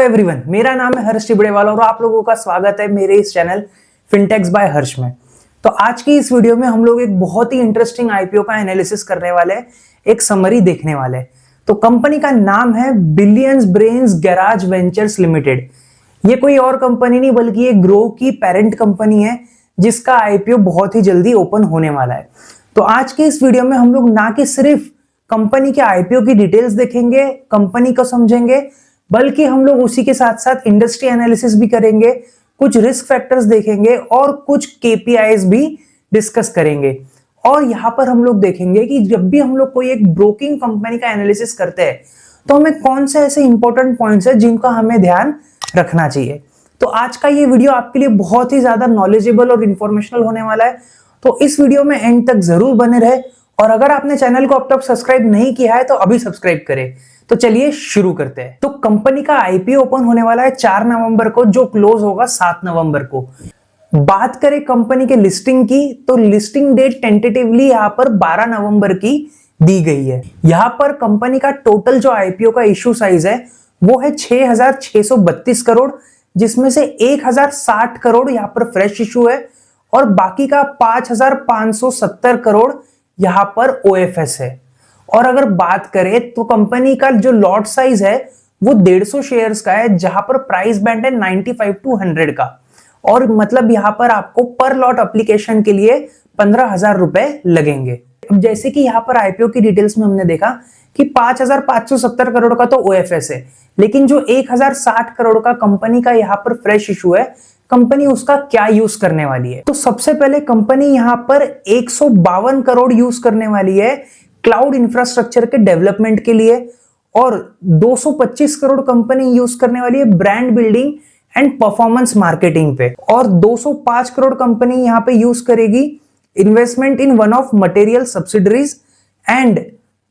Everyone, मेरा नाम है हर्ष टिबड़ेवाला और आप लोगों का स्वागत है मेरे इस चैनल फिनटेक्स बाय हर्ष में। तो आज की इस वीडियो में हम लोग एक बहुत ही इंटरेस्टिंग आईपीओ का एनालिसिस करने वाले हैं, एक समरी देखने वाले हैं। तो कंपनी का नाम है billions brains garage ventures limited. ये कोई और कंपनी नहीं बल्कि ये ग्रो की पेरेंट कंपनी है जिसका आईपीओ बहुत ही जल्दी ओपन होने वाला है। तो आज के इस वीडियो में हम लोग ना कि सिर्फ कंपनी के आईपीओ की डिटेल्स देखेंगे, कंपनी को समझेंगे, बल्कि हम लोग उसी के साथ साथ इंडस्ट्री एनालिसिस भी करेंगे, कुछ रिस्क फैक्टर्स देखेंगे और कुछ केपीआईज भी डिस्कस करेंगे। और यहाँ पर हम लोग देखेंगे कि जब भी हम लोग कोई एक ब्रोकिंग कंपनी का एनालिसिस करते हैं तो हमें कौन से ऐसे इंपॉर्टेंट पॉइंट्स है जिनका हमें ध्यान रखना चाहिए। तो आज का ये वीडियो आपके लिए बहुत ही ज्यादा नॉलेजेबल और इंफॉर्मेशनल होने वाला है, तो इस वीडियो में एंड तक जरूर बने रहे। और अगर आपने चैनल को अब तक सब्सक्राइब नहीं किया है तो अभी सब्सक्राइब करें। तो चलिए शुरू करते हैं। तो कंपनी का आईपीओ ओपन होने वाला है 4 नवंबर को, जो क्लोज होगा 7 नवंबर को। बात करें कंपनी के लिस्टिंग की, तो लिस्टिंग डेट टेंटेटिवली यहां पर 12 नवंबर की दी गई है। यहां पर कंपनी का टोटल जो आईपीओ का इश्यू साइज है वो है 6,632 करोड़, जिसमें से 1,060 करोड़ यहां पर फ्रेश इश्यू है और बाकी का 5,570 करोड़ यहां पर ओएफएस है। और अगर बात करें तो कंपनी का जो लॉट साइज है वो 150 शेयर्स का है, जहां पर प्राइस बैंड है 95 to 100 का। और मतलब यहां पर आपको पर लॉट एप्लीकेशन के लिए 15,000 रुपए लगेंगे। अब जैसे कि यहां पर आईपीओ की डिटेल्स में हमने देखा कि 5,570 करोड़ का तो ओएफएस है, लेकिन जो 1,060 करोड़ का कंपनी का यहां पर फ्रेश इशू है, कंपनी उसका क्या यूज करने वाली है। तो सबसे पहले कंपनी यहां पर 152 करोड़ यूज करने वाली है क्लाउड इंफ्रास्ट्रक्चर के डेवलपमेंट के लिए, और 225 करोड़ कंपनी यूज करने वाली है brand building and performance marketing पे, और 205 करोड़ कंपनी यहां पे यूज करेगी investment in one of material subsidiaries, and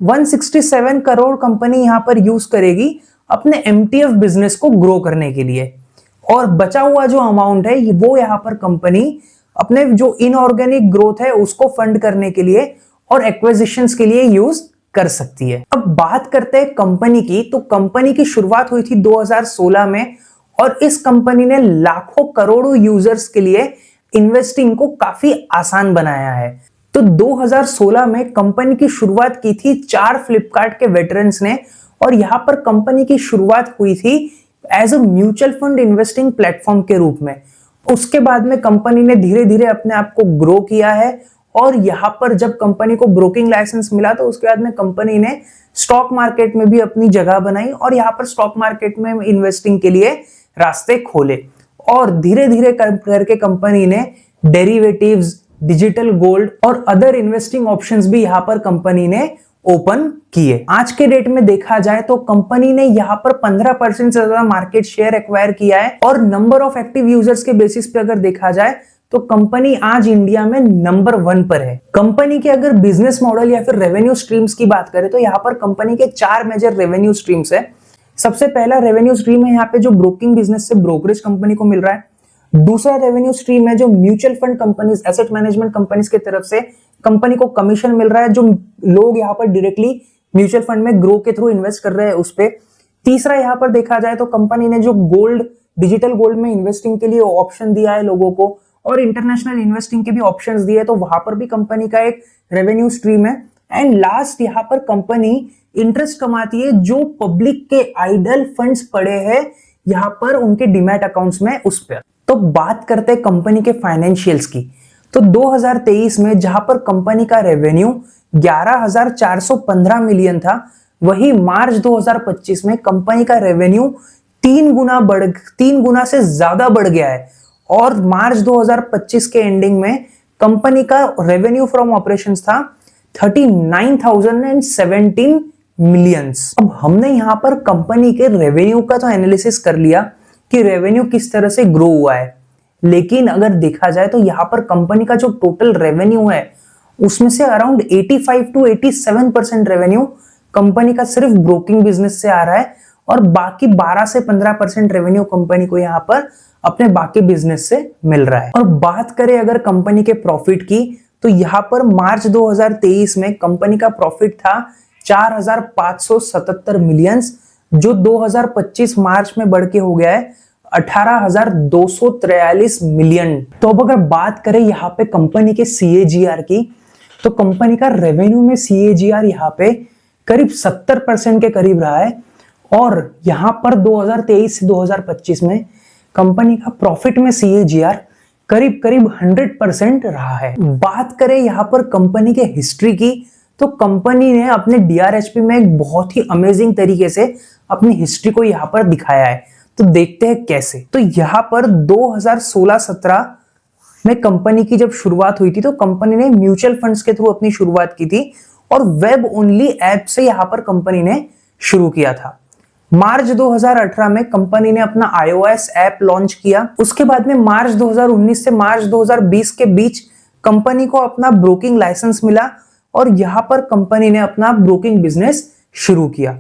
167 crore company यहां पर यूज करेगी अपने एमटीएफ बिजनेस को ग्रो करने के लिए। और बचा हुआ जो अमाउंट है वो यहां पर कंपनी अपने जो इनऑर्गेनिक ग्रोथ है उसको फंड करने के लिए और एक्विजिशंस के लिए यूज कर सकती है। अब बात करते हैं कंपनी की, तो कंपनी की शुरुआत हुई थी 2016 में और इस कंपनी ने लाखों करोड़ों यूजर्स के लिए इन्वेस्टिंग को काफी आसान बनाया है। तो 2016 में कंपनी की शुरुआत की थी 4 फ्लिपकार्ट के वेटरन्स ने, और यहां पर कंपनी की शुरुआत हुई थी as a mutual fund investing platform के रूप में। उसके बाद में कंपनी ने धीरे धीरे अपने आप को ग्रो किया है, और यहां पर जब कंपनी को ब्रोकिंग लाइसेंस मिला तो उसके बाद में कंपनी ने स्टॉक मार्केट में भी अपनी जगह बनाई और यहां पर स्टॉक मार्केट में इन्वेस्टिंग के लिए रास्ते खोले। और धीरे धीरे करके कंपनी ने डेरिवेटिव्स, डिजिटल गोल्ड और अदर इन्वेस्टिंग ऑप्शंस भी यहां पर कंपनी ने ओपन किए। आज के डेट में देखा जाए तो कंपनी ने यहां पर 15% से ज्यादा मार्केट शेयर एक्वायर किया है, और नंबर ऑफ एक्टिव यूजर्स के बेसिस पे अगर देखा जाए तो कंपनी आज इंडिया में नंबर 1 पर है। कंपनी के अगर बिजनेस मॉडल या फिर रेवेन्यू स्ट्रीम्स की बात करें तो यहाँ पर कंपनी के 4 मेजर रेवेन्यू स्ट्रीम्स है। सबसे पहला रेवेन्यू स्ट्रीम है यहाँ पे जो ब्रोकिंग बिजनेस से ब्रोकरेज कंपनी को मिल रहा है। दूसरा रेवेन्यू स्ट्रीम है जो mutual fund companies, asset management companies की तरफ से कंपनी को कमीशन मिल रहा है, जो लोग यहाँ पर डायरेक्टली म्यूचुअल फंड में ग्रो के थ्रू इन्वेस्ट कर रहे हैं उस पे। तीसरा यहाँ पर देखा जाए तो कंपनी ने जो गोल्ड, डिजिटल गोल्ड में इन्वेस्टिंग के लिए ऑप्शन दिया है लोगों को, और इंटरनेशनल इन्वेस्टिंग के भी ऑप्शंस दिए, तो वहां पर भी कंपनी का एक रेवेन्यू स्ट्रीम है। एंड लास्ट यहाँ पर कंपनी इंटरेस्ट कमाती है जो पब्लिक के आइडल फंड्स पड़े हैं यहाँ पर उनके डीमैट अकाउंट्स में उस पर। तो बात करते हैं कंपनी के फाइनेंशियल्स की, तो 2023 में जहां पर कंपनी का रेवेन्यू 11,415 मिलियन था, वही मार्च 2025 में कंपनी का रेवेन्यू 3 गुना से ज्यादा बढ़ गया है, और मार्च 2025 के एंडिंग में कंपनी का रेवेन्यू फ्रॉम ऑपरेशंस था 39,017 मिलियंस। अब हमने यहां पर कंपनी के रेवेन्यू का तो एनालिसिस कर लिया कि रेवेन्यू किस तरह से ग्रो हुआ है, लेकिन अगर देखा जाए तो यहां पर कंपनी का जो टोटल रेवेन्यू है उसमें से अराउंड 85 to 87% रेवेन्यू कंपनी का सिर्फ ब्रोकिंग बिजनेस से आ रहा है, और बाकी 12 से 15% रेवेन्यू कंपनी को यहां पर अपने बाकी बिजनेस से मिल रहा है। और बात करें अगर कंपनी के प्रॉफिट की, तो यहां पर मार्च 2023 में कंपनी का प्रॉफिट था 4,577 मिलियंस, जो 2025 मार्च में बढ़ के हो गया है 18,243 मिलियन। तो अब अगर बात करें यहाँ पे कंपनी के CAGR की, तो कंपनी का रेवेन्यू में CAGR यहाँ पे करीब 70% के करीब रहा है, और यहाँ पर 2023 से 2025 में कंपनी का प्रॉफिट में CAGR करीब करीब 100% रहा है। बात करें यहाँ पर कंपनी के हिस्ट्री की, तो कंपनी ने अपने DRHP में एक बहुत ही अमेजिंग तरीके से अपनी हिस्ट्री को यहाँ पर दिखाया है। तो देखते हैं कैसे। तो यहाँ पर 2016-17 में कंपनी की जब शुरुआत हुई थी, तो कंपनी ने म्यूचुअल फंड्स के थ्रू अपनी शुरुआत की थी और वेब ओनली ऐप से यहाँ पर कंपनी ने शुरू किया था। मार्च 2018 में कंपनी ने अपना iOS ऐप लॉन्च किया। उसके बाद में मार्च 2019 से मार्च 2020 के बीच कंपनी को अपना ब्रोकिंग लाइसेंस मिला और यहाँ पर कंपनी ने अपना ब्रोकिंग बिजनेस शुरू किया।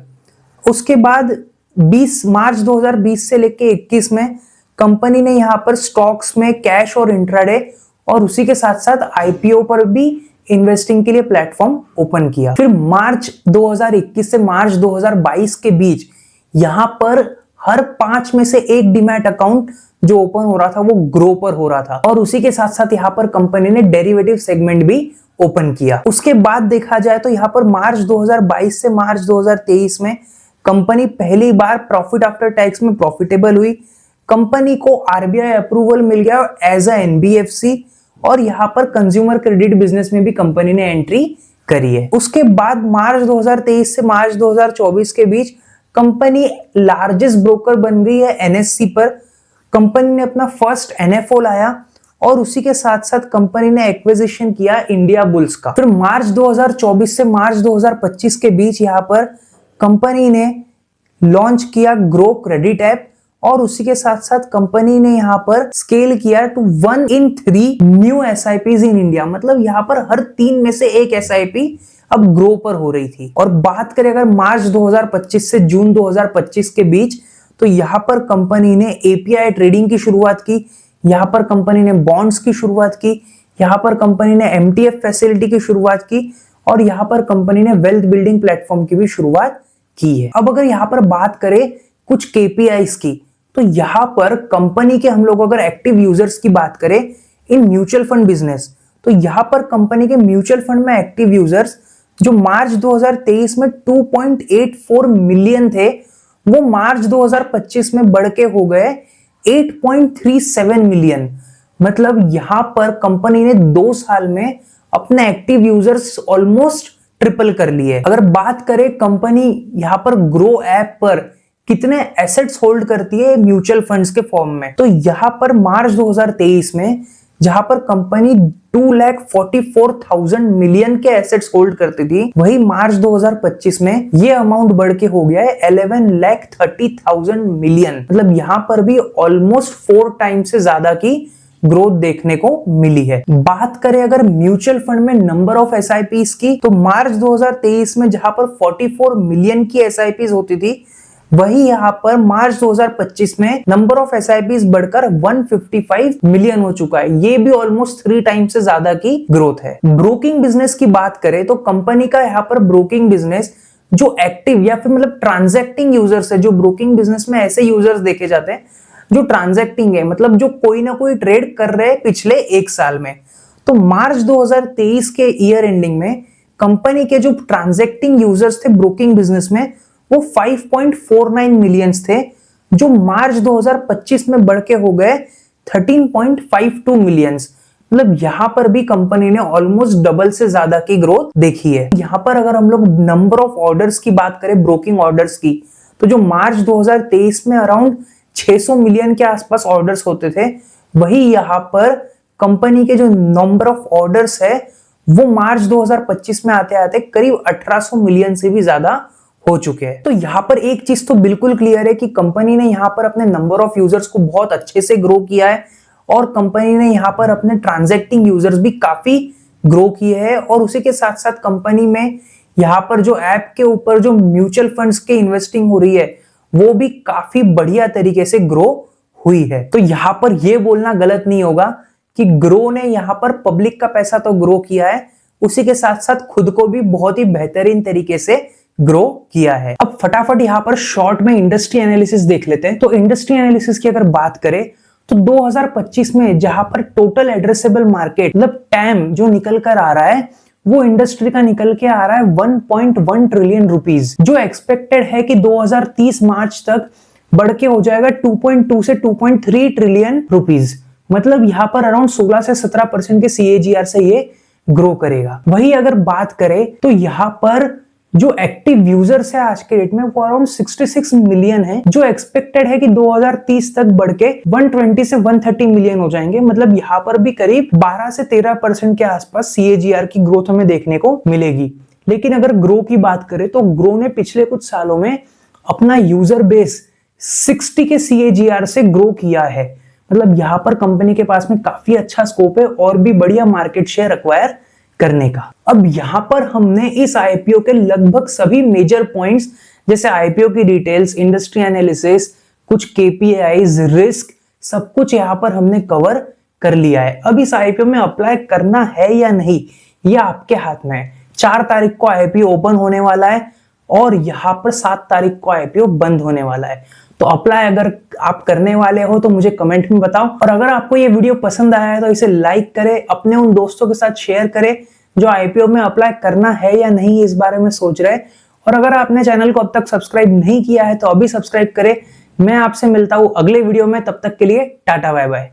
उसके बाद मार्च 2020 से लेके 21 में कंपनी ने यहाँ पर स्टॉक्स में कैश और इंट्राडे और उसी के साथ साथ IPO पर भी इन्वेस्टिंग के लिए प्लेटफॉर्म ओपन किया। फिर मार्च 2021 से मार्च 2022 के बीच यहाँ पर हर 5 में से एक डीमैट अकाउंट जो ओपन हो रहा था वो ग्रो पर हो रहा था, और उसी के साथ साथ यहाँ पर कंपनी ने डेरिवेटिव सेगमेंट भी ओपन किया। उसके बाद देखा जाए तो यहाँ पर मार्च 2022 से मार्च 2023 में कंपनी पहली बार प्रॉफिट आफ्टर टैक्स में प्रॉफिटेबल हुई। कंपनी को RBI अप्रूवल मिल गया एज अ NBFC, और यहाँ पर कंज्यूमर क्रेडिट बिजनेस में भी कंपनी ने एंट्री करी है। उसके बाद मार्च 2023 से मार्च 2024 के बीच कंपनी लार्जेस्ट ब्रोकर बन गई है NSE पर। कंपनी ने अपना फर्स्ट NFO लाया और उसी के साथ साथ कंपनी ने एक्विजिशन किया इंडिया बुल्स का। फिर मार्च 2024 से मार्च 2025 के बीच यहाँ पर कंपनी ने लॉन्च किया ग्रो क्रेडिट ऐप, और उसी के साथ साथ कंपनी ने यहाँ पर स्केल किया to 1 in 3 new SIPs in India. मतलब यहाँ पर हर 3 में से एक SIP अब ग्रो पर हो रही थी। और बात करें अगर मार्च 2025 से जून 2025 के बीच, तो यहाँ पर कंपनी ने API ट्रेडिंग की शुरुआत की, यहाँ पर कंपनी ने बॉन्ड्स की शुरुआत की, यहाँ पर कंपनी ने MTF फैसिलिटी की शुरुआत की, और यहाँ पर कंपनी ने वेल्थ बिल्डिंग प्लेटफॉर्म की भी शुरुआत की है। अब अगर यहाँ पर बात करें कुछ KPIs की, तो यहाँ पर कंपनी के हम लोग अगर एक्टिव यूजर्स की बात करें इन म्यूचुअल फंड बिजनेस, तो यहाँ पर कंपनी के म्यूचुअल फंड में एक्टिव यूजर्स जो मार्च 2023 में 2.84 मिलियन थे, वो मार्च 2025 में बढ़ के हो गए 8.37 मिलियन। मतलब यहाँ पर कंपनी ने 2 साल में अपने एक्टिव यूजर्स ऑलमोस्ट ट्रिपल कर लिए। अगर बात करें कंपनी यहाँ पर ग्रो ऐप पर कितने एसेट्स होल्ड करती है म्यूचुअल फंड्स के फॉर्म में, तो यहाँ पर मार्च 2023 में जहां पर कंपनी 2,44,000 मिलियन के एसेट्स होल्ड करती थी, वही मार्च 2025 में ये अमाउंट बढ़ के हो गया है 11,30,000 मिलियन। मतलब यहाँ पर भी ऑलमोस्ट 4 टाइम्स से ज्यादा की ग्रोथ देखने को मिली है। बात करें अगर म्यूचुअल फंड में नंबर ऑफ SIPs की, तो मार्च 2023 में जहां पर 44 मिलियन की SIPs होती थी, वही यहाँ पर मार्च 2025 में नंबर ऑफ SIPs बढ़कर 155 मिलियन हो चुका है। ये भी ऑलमोस्ट 3 टाइम्स से ज्यादा की ग्रोथ है। ब्रोकिंग बिजनेस की बात करें तो कंपनी का यहाँ पर ब्रोकिंग बिजनेस जो एक्टिव या फिर मतलब ट्रांजैक्टिंग यूजर्स है, जो ब्रोकिंग बिजनेस में ऐसे यूजर्स देखे जाते हैं जो ट्रांजैक्टिंग है, मतलब जो कोई ना कोई ट्रेड कर रहे हैं पिछले 1 साल में। तो मार्च 2023 के ईयर एंडिंग में कंपनी के जो ट्रांजैक्टिंग यूजर्स थे ब्रोकिंग बिजनेस में, वो 5.49 मिलियंस थे, जो मार्च 2025 में बढ़ के हो गए 13.52 मिलियंस। मतलब यहां पर भी कंपनी ने ऑलमोस्ट डबल से ज्यादा की ग्रोथ देखी है। यहां पर अगर हम लोग नंबर ऑफ ऑर्डर्स की बात करें ब्रोकिंग ऑर्डर्स की, तो जो मार्च 2023 में अराउंड 600 मिलियन के आसपास ऑर्डर्स होते थे, वही यहां पर कंपनी के जो नंबर ऑफ ऑर्डर्स है वो मार्च 2025 में आते आते करीब 1800 मिलियन से भी ज्यादा हो चुके हैं। तो यहाँ पर एक चीज तो बिल्कुल क्लियर है कि कंपनी ने यहाँ पर अपने नंबर ऑफ यूजर्स को बहुत अच्छे से ग्रो किया है, और कंपनी ने यहाँ पर अपने ट्रांजैक्टिंग यूजर्स भी काफी ग्रो किए हैं, और उसी के साथ साथ कंपनी में यहाँ पर जो ऐप के ऊपर जो म्यूचुअल फंड्स के इन्वेस्टिंग हो रही है वो भी काफी बढ़िया तरीके से ग्रो हुई है। तो यहाँ पर यह बोलना गलत नहीं होगा कि ग्रो ने यहाँ पर पब्लिक का पैसा तो ग्रो किया है, उसी के साथ साथ खुद को भी बहुत ही बेहतरीन तरीके से ग्रो किया है। अब फटाफट यहाँ पर शॉर्ट में इंडस्ट्री एनालिसिस देख लेते हैं। तो इंडस्ट्री एनालिसिस की अगर बात करें तो 2025 में जहां पर टोटल एड्रेसेबल मार्केट मतलब टैम जो निकल कर आ रहा है वो इंडस्ट्री का निकल के आ रहा है 1.1 ट्रिलियन रुपीस, जो एक्सपेक्टेड है कि 2030 मार्च तक बढ़ के हो जाएगा 2.2 से 2.3 ट्रिलियन रुपीस। मतलब यहाँ पर अराउंड 16 से 17% के CAGR से ये ग्रो करेगा। वही अगर बात करें तो यहाँ पर जो एक्टिव यूजर्स है आज के डेट में वो अराउंड 66 मिलियन है, जो एक्सपेक्टेड है कि 2030 तक बढ़ के 120 से 130 मिलियन हो जाएंगे। मतलब यहाँ पर भी करीब 12 से 13% के आसपास CAGR की ग्रोथ हमें देखने को मिलेगी। लेकिन अगर ग्रो की बात करें तो ग्रो ने पिछले कुछ सालों में अपना यूजर बेस 60 के CAGR से ग्रो किया है। मतलब यहाँ पर कंपनी के पास में काफी अच्छा स्कोप है और भी बढ़िया मार्केट शेयर एक्वायर करने का। अब यहां पर हमने इस आईपीओ के लगभग सभी मेजर पॉइंट्स जैसे आईपीओ की डिटेल्स, इंडस्ट्री एनालिसिस, कुछ KPIs, रिस्क, सब कुछ यहां पर हमने कवर कर लिया है। अब इस आईपीओ में अप्लाई करना है या नहीं यह आपके हाथ में है। 4 तारीख को आईपीओ ओपन होने वाला है और यहां पर 7 तारीख को आईपीओ बंद होने वाला है। तो अप्लाई अगर आप करने वाले हो तो मुझे कमेंट में बताओ, और अगर आपको ये वीडियो पसंद आया है तो इसे लाइक करें, अपने उन दोस्तों के साथ शेयर करें जो आईपीओ में अप्लाई करना है या नहीं इस बारे में सोच रहे। और अगर आपने चैनल को अब तक सब्सक्राइब नहीं किया है तो अभी सब्सक्राइब करें। मैं आपसे मिलता हूं अगले वीडियो में, तब तक के लिए टाटा बाय बाय।